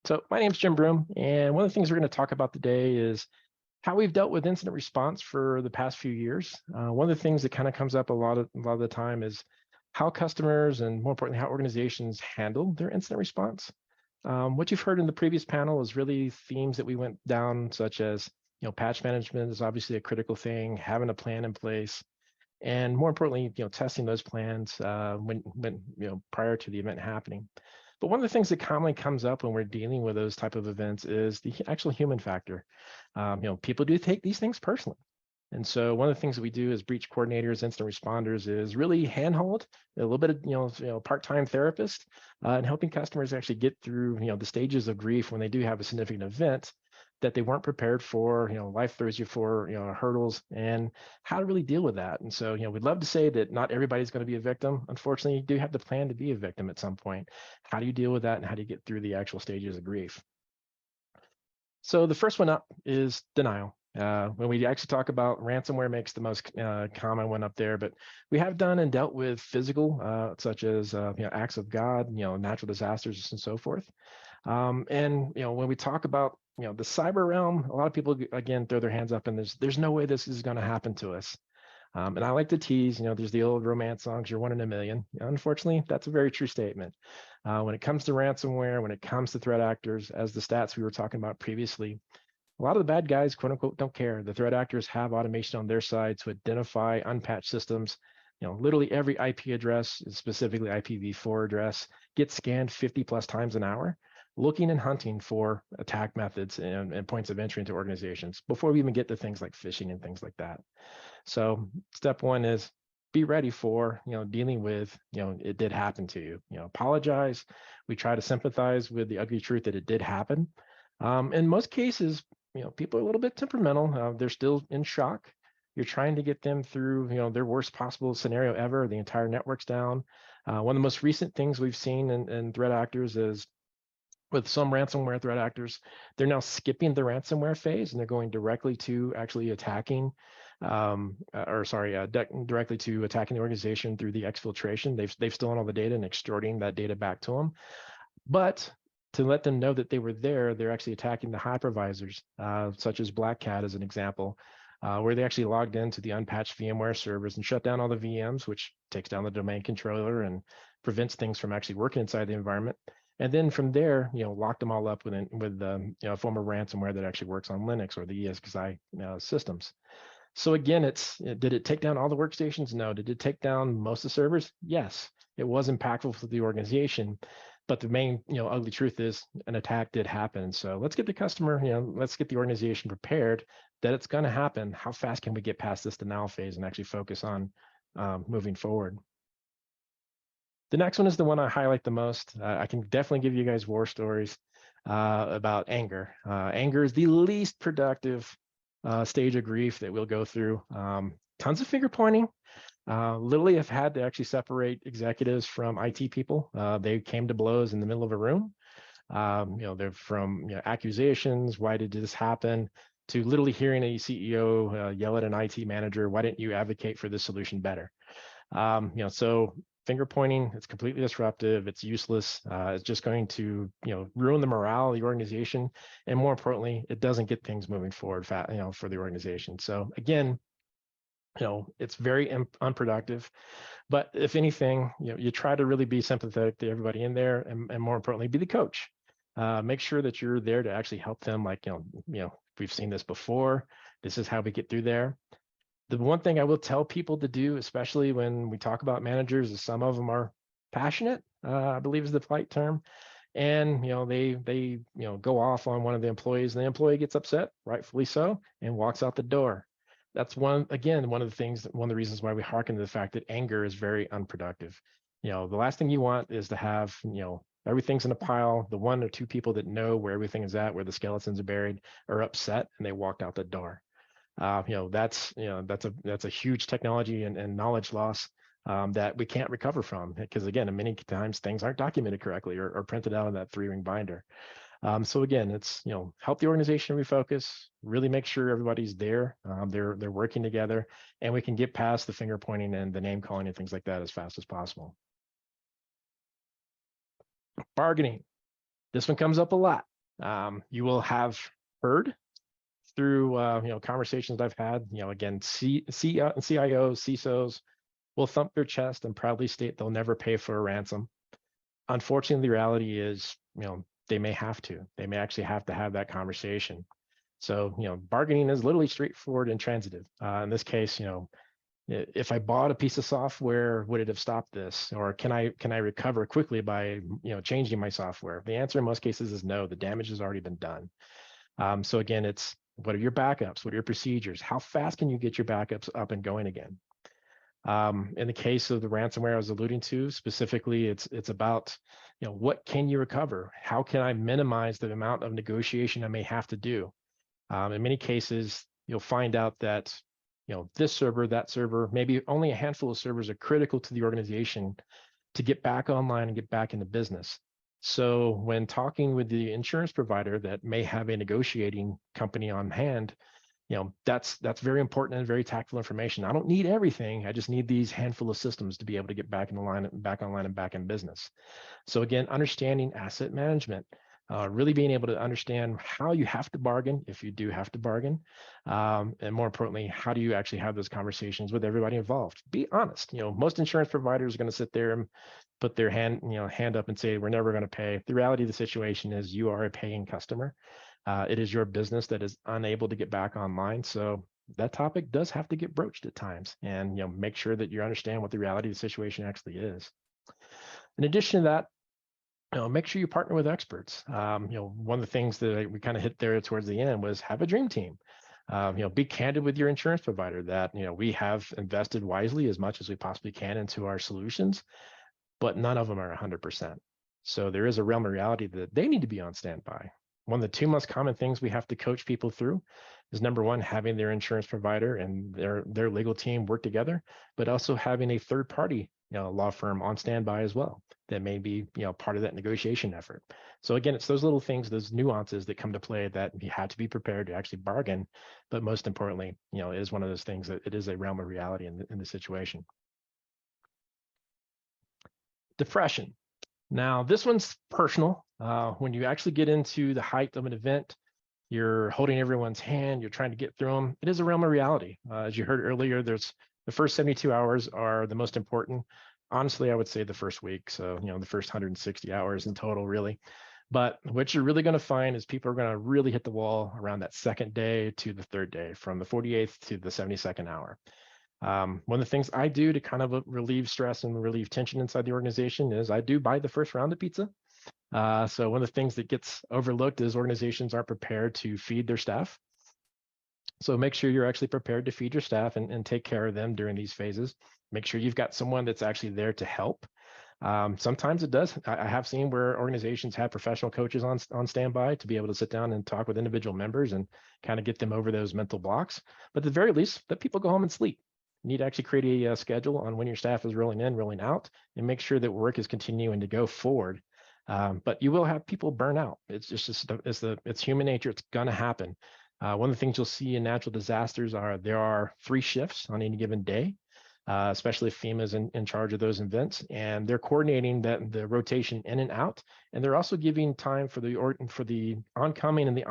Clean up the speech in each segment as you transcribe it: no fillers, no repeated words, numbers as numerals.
So my name's Jim Broom, and one of the things we're going to talk about today is how we've dealt with incident response for the past few years. One of the things that kind of comes up a lot of the time is how customers and more importantly, how organizations handle their incident response. What you've heard in the previous panel is really themes that we went down, such as patch management is obviously a critical thing, having a plan in place, and more importantly, testing those plans when prior to the event happening. But one of the things that commonly comes up when we're dealing with those type of events is the actual human factor. People do take these things personally. And so one of the things that we do as breach coordinators, incident responders is really handhold, a little bit of part-time therapist, and helping customers actually get through the stages of grief when they do have a significant event that they weren't prepared for. Life throws you for hurdles, and how to really deal with that. And so we'd love to say that not everybody's going to be a victim. Unfortunately, you do have the plan to be a victim at some point. How do you deal with that, and how do you get through the actual stages of grief? So the first one up is denial. When we actually talk about ransomware, makes the most common one up there, but we have done and dealt with physical, such as acts of God, natural disasters, and so forth. And when we talk about the cyber realm, a lot of people again throw their hands up, and there's no way this is going to happen to us. And I like to tease, there's the old romance songs, you're one in a million. Unfortunately, that's a very true statement. When it comes to ransomware, when it comes to threat actors, as the stats we were talking about previously, a lot of the bad guys, quote unquote, don't care. The threat actors have automation on their side to identify unpatched systems. Literally every IP address, specifically IPv4 address, gets scanned 50 plus times an hour, looking and hunting for attack methods and points of entry into organizations before we even get to things like phishing and things like that. So step one is be ready for dealing with it did happen to you. Apologize. We try to sympathize with the ugly truth that it did happen. In most cases, people are a little bit temperamental. They're still in shock. You're trying to get them through their worst possible scenario ever. The entire network's down. One of the most recent things we've seen in threat actors is with some ransomware threat actors, they're now skipping the ransomware phase and they're going directly to actually attacking, directly to attacking the organization through the exfiltration. They've stolen all the data and extorting that data back to them. But to let them know that they were there, they're actually attacking the hypervisors, such as Black Cat as an example, where they actually logged into the unpatched VMware servers and shut down all the VMs, which takes down the domain controller and prevents things from actually working inside the environment. And then from there, locked them all up with a form of ransomware that actually works on Linux or the ESXi systems. So again, did it take down all the workstations? No. Did it take down most of the servers? Yes. It was impactful for the organization, but the main ugly truth is an attack did happen. So let's get the customer, let's get the organization prepared that it's going to happen. How fast can we get past this denial phase and actually focus on moving forward? The next one is the one I highlight the most. I can definitely give you guys war stories about anger. Anger is the least productive stage of grief that we'll go through. Tons of finger pointing. Literally, I've had to actually separate executives from IT people. They came to blows in the middle of a room. They're from accusations. Why did this happen? To literally hearing a CEO yell at an IT manager, why didn't you advocate for this solution better? So finger pointing, it's completely disruptive. It's useless. It's just going to, ruin the morale of the organization. And more importantly, it doesn't get things moving forward, for the organization. So again, it's very unproductive. But if anything, you try to really be sympathetic to everybody in there, and more importantly, be the coach. Make sure that you're there to actually help them. Like, we've seen this before. This is how we get through there. The one thing I will tell people to do, especially when we talk about managers, is some of them are passionate, I believe is the polite term. And, they go off on one of the employees, and the employee gets upset, rightfully so, and walks out the door. That's one of the reasons why we hearken to the fact that anger is very unproductive. The last thing you want is to have, everything's in a pile. The one or two people that know where everything is at, where the skeletons are buried, are upset and they walked out the door. That's a huge technology and knowledge loss that we can't recover from, because again, many times things aren't documented correctly or printed out in that 3-ring binder. So again, it's help the organization refocus, really make sure everybody's there, they're working together, and we can get past the finger pointing and the name calling and things like that as fast as possible. Bargaining. This one comes up a lot. You will have heard through conversations I've had, again, CIOs, CISOs will thump their chest and proudly state they'll never pay for a ransom. Unfortunately, the reality is, they may have to. They may actually have to have that conversation. So, bargaining is literally straightforward and transitive. In this case, if I bought a piece of software, would it have stopped this? Or can I recover quickly by changing my software? The answer in most cases is no. The damage has already been done. So again, it's what are your backups? What are your procedures? How fast can you get your backups up and going again? In the case of the ransomware I was alluding to, specifically, it's about what can you recover? How can I minimize the amount of negotiation I may have to do? In many cases, you'll find out that this server, that server, maybe only a handful of servers are critical to the organization to get back online and get back into business. So when talking with the insurance provider that may have a negotiating company on hand, that's very important and very tactful information. I don't need everything. I just need these handful of systems to be able to get back in the line, back online, and back in business. So again, understanding asset management, really being able to understand how you have to bargain if you do have to bargain, and more importantly, how do you actually have those conversations with everybody involved? Be honest. Most insurance providers are going to sit there and put their hand up and say, we're never going to pay. The reality of the situation is you are a paying customer. It is your business that is unable to get back online. So that topic does have to get broached at times, and make sure that you understand what the reality of the situation actually is. In addition to that, make sure you partner with experts. One of the things that we kind of hit there towards the end was have a dream team. Be candid with your insurance provider that we have invested wisely as much as we possibly can into our solutions, but none of them are 100%. So there is a realm of reality that they need to be on standby. One of the two most common things we have to coach people through is, number one, having their insurance provider and their legal team work together, but also having a third party law firm on standby as well that may be part of that negotiation effort. So again, it's those little things, those nuances that come to play that you have to be prepared to actually bargain. But most importantly, it is one of those things that it is a realm of reality in the situation. Depression. Now, this one's personal. When you actually get into the height of an event, you're holding everyone's hand, you're trying to get through them. It is a realm of reality. As you heard earlier, there's the first 72 hours are the most important. Honestly, I would say the first week. So, the first 160 hours in total, really. But what you're really going to find is people are going to really hit the wall around that second day to the third day, from the 48th to the 72nd hour. One of the things I do to kind of relieve stress and relieve tension inside the organization is I do buy the first round of pizza. So one of the things that gets overlooked is organizations aren't prepared to feed their staff. So make sure you're actually prepared to feed your staff and take care of them during these phases. Make sure you've got someone that's actually there to help. Sometimes it does. I have seen where organizations have professional coaches on standby to be able to sit down and talk with individual members and kind of get them over those mental blocks. But at the very least, let people go home and sleep. You need to actually create a schedule on when your staff is rolling in, rolling out, and make sure that work is continuing to go forward. But you will have people burn out. It's human nature. It's going to happen. One of the things you'll see in natural disasters there are 3 shifts on any given day, especially if FEMA is in charge of those events, and they're coordinating the rotation in and out, and they're also giving time for the oncoming and the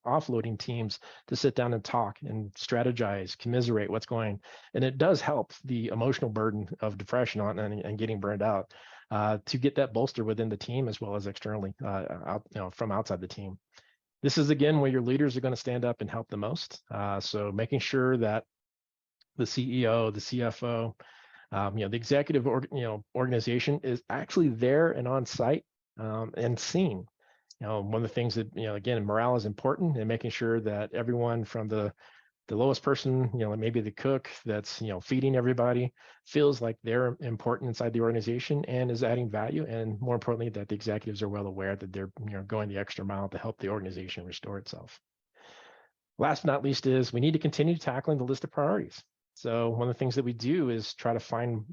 offloading teams to sit down and talk and strategize, commiserate what's going, and it does help the emotional burden of depression and getting burned out to get that bolster within the team as well as externally from outside the team. This is again where your leaders are going to stand up and help the most. So making sure that the CEO, the CFO, the executive organization is actually there and on site and seen. One of the things that again, morale is important, and making sure that everyone from the lowest person, maybe the cook that's feeding everybody, feels like they're important inside the organization and is adding value, and more importantly, that the executives are well aware that they're going the extra mile to help the organization restore itself. Last but not least is we need to continue tackling the list of priorities. So one of the things that we do is try to find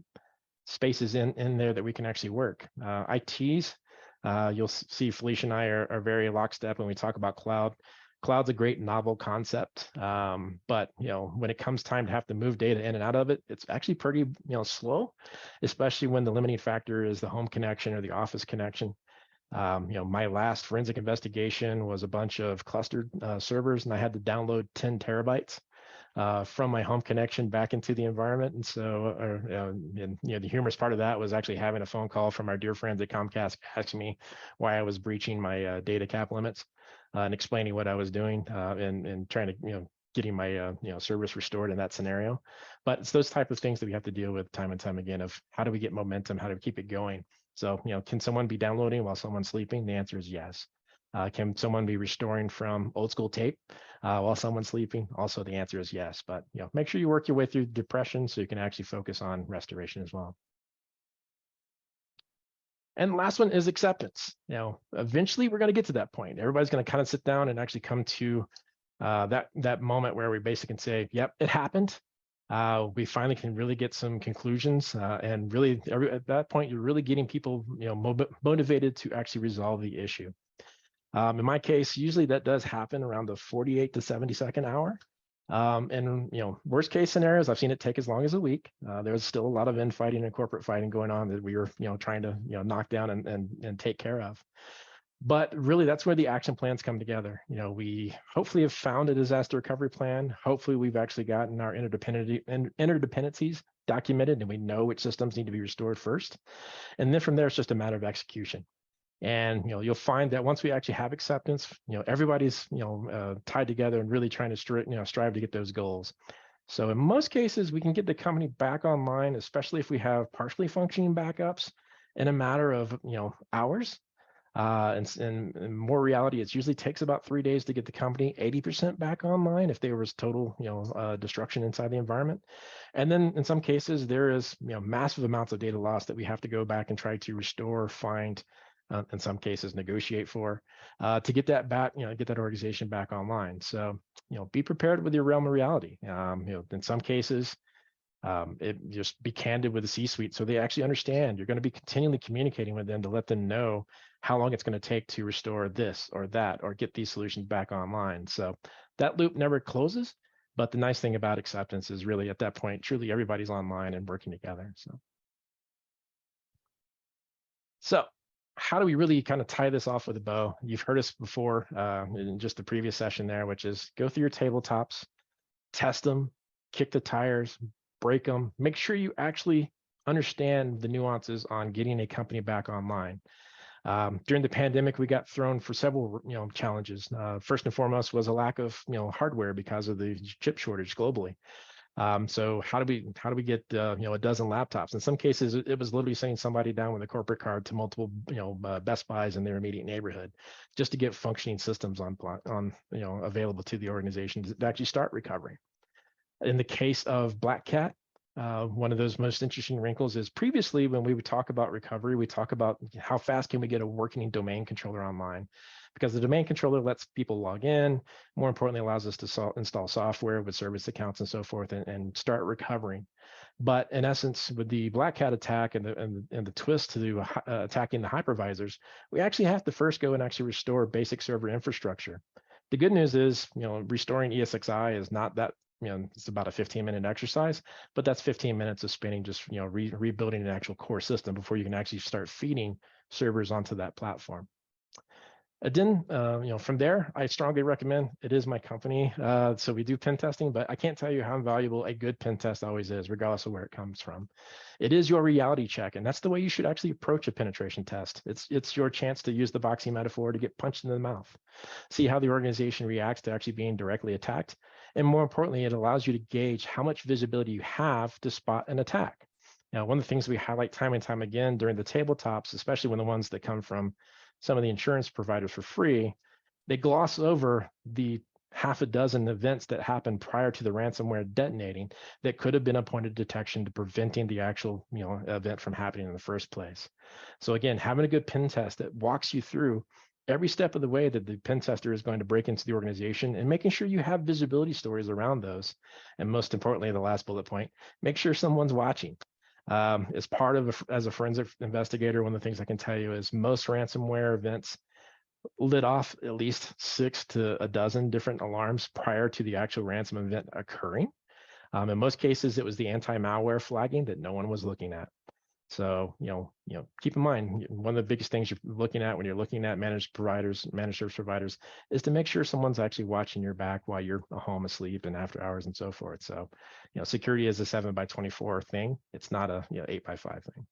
spaces in there that we can actually work. ITs, you'll see Felicia and I are very lockstep when we talk about cloud. Cloud's a great novel concept, but when it comes time to have to move data in and out of it, it's actually pretty slow, especially when the limiting factor is the home connection or the office connection. My last forensic investigation was a bunch of clustered servers, and I had to download 10 terabytes from my home connection back into the environment. And so, the humorous part of that was actually having a phone call from our dear friends at Comcast asking me why I was breaching my data cap limits and explaining what I was doing and trying to, getting my service restored in that scenario. But it's those type of things that we have to deal with time and time again of how do we get momentum, how do we keep it going? So, can someone be downloading while someone's sleeping? The answer is yes. Can someone be restoring from old school tape while someone's sleeping? Also, the answer is yes. But make sure you work your way through depression so you can actually focus on restoration as well. And the last one is acceptance. Eventually we're going to get to that point. Everybody's going to kind of sit down and actually come to that moment where we basically can say, "Yep, it happened." We finally can really get some conclusions, and really at that point, you're really getting people, motivated to actually resolve the issue. In my case, usually that does happen around the 48 to 70-second hour. And worst case scenarios, I've seen it take as long as a week. There's still a lot of infighting and corporate fighting going on that we were, trying to, knock down and take care of. But really, that's where the action plans come together. We hopefully have found a disaster recovery plan. Hopefully, we've actually gotten our interdependencies documented, and we know which systems need to be restored first. And then from there, it's just a matter of execution. And you'll find that once we actually have acceptance, everybody's tied together and really trying to strive to get those goals. So in most cases, we can get the company back online, especially if we have partially functioning backups, in a matter of hours. And more reality, it usually takes about 3 days to get the company 80% back online if there was total destruction inside the environment. And then in some cases, there is massive amounts of data loss that we have to go back and try to restore, find, in some cases negotiate for, to get that back, get that organization back online. So, be prepared with your realm of reality. In some cases, it just be candid with the C-suite so they actually understand. You're going to be continually communicating with them to let them know how long it's going to take to restore this or that or get these solutions back online. So that loop never closes. But the nice thing about acceptance is really at that point, truly everybody's online and working together. So how do we really kind of tie this off with a bow? You've heard us before in just the previous session there, which is go through your tabletops, test them, kick the tires, break them, make sure you actually understand the nuances on getting a company back online. During the pandemic, we got thrown for several challenges. First and foremost was a lack of hardware because of the chip shortage globally. So how do we get a dozen laptops? In some cases, it was literally sending somebody down with a corporate card to multiple Best Buys in their immediate neighborhood just to get functioning systems on available to the organization to actually start recovering. In the case of Black Cat, one of those most interesting wrinkles is previously when we would talk about recovery, we talk about how fast can we get a working domain controller online, because the domain controller lets people log in, more importantly, allows us to install software with service accounts and so forth and start recovering. But in essence, with the Black Cat attack and the twist to attacking the hypervisors, we actually have to first go and actually restore basic server infrastructure. The good news is, restoring ESXi is not that, it's about a 15-minute exercise, but that's 15 minutes of spending just, rebuilding an actual core system before you can actually start feeding servers onto that platform. And then, from there, I strongly recommend, it is my company. So we do pen testing, but I can't tell you how valuable a good pen test always is, regardless of where it comes from. It is your reality check, and that's the way you should actually approach a penetration test. It's your chance to use the boxing metaphor to get punched in the mouth, see how the organization reacts to actually being directly attacked. And more importantly, it allows you to gauge how much visibility you have to spot an attack. Now, one of the things we highlight time and time again during the tabletops, especially when the ones that come from some of the insurance providers for free, they gloss over the half a dozen events that happened prior to the ransomware detonating that could have been a point of detection to preventing the actual event from happening in the first place. So again, having a good pen test that walks you through every step of the way that the pen tester is going to break into the organization and making sure you have visibility stories around those. And most importantly, the last bullet point, make sure someone's watching. As part of as a forensic investigator, one of the things I can tell you is most ransomware events lit off at least 6 to a dozen different alarms prior to the actual ransom event occurring. In most cases, it was the anti-malware flagging that no one was looking at. So, keep in mind, one of the biggest things you're looking at when you're looking at managed service providers, is to make sure someone's actually watching your back while you're home asleep and after hours and so forth. So, security is a 7 by 24 thing. It's not a 8 by 5 thing.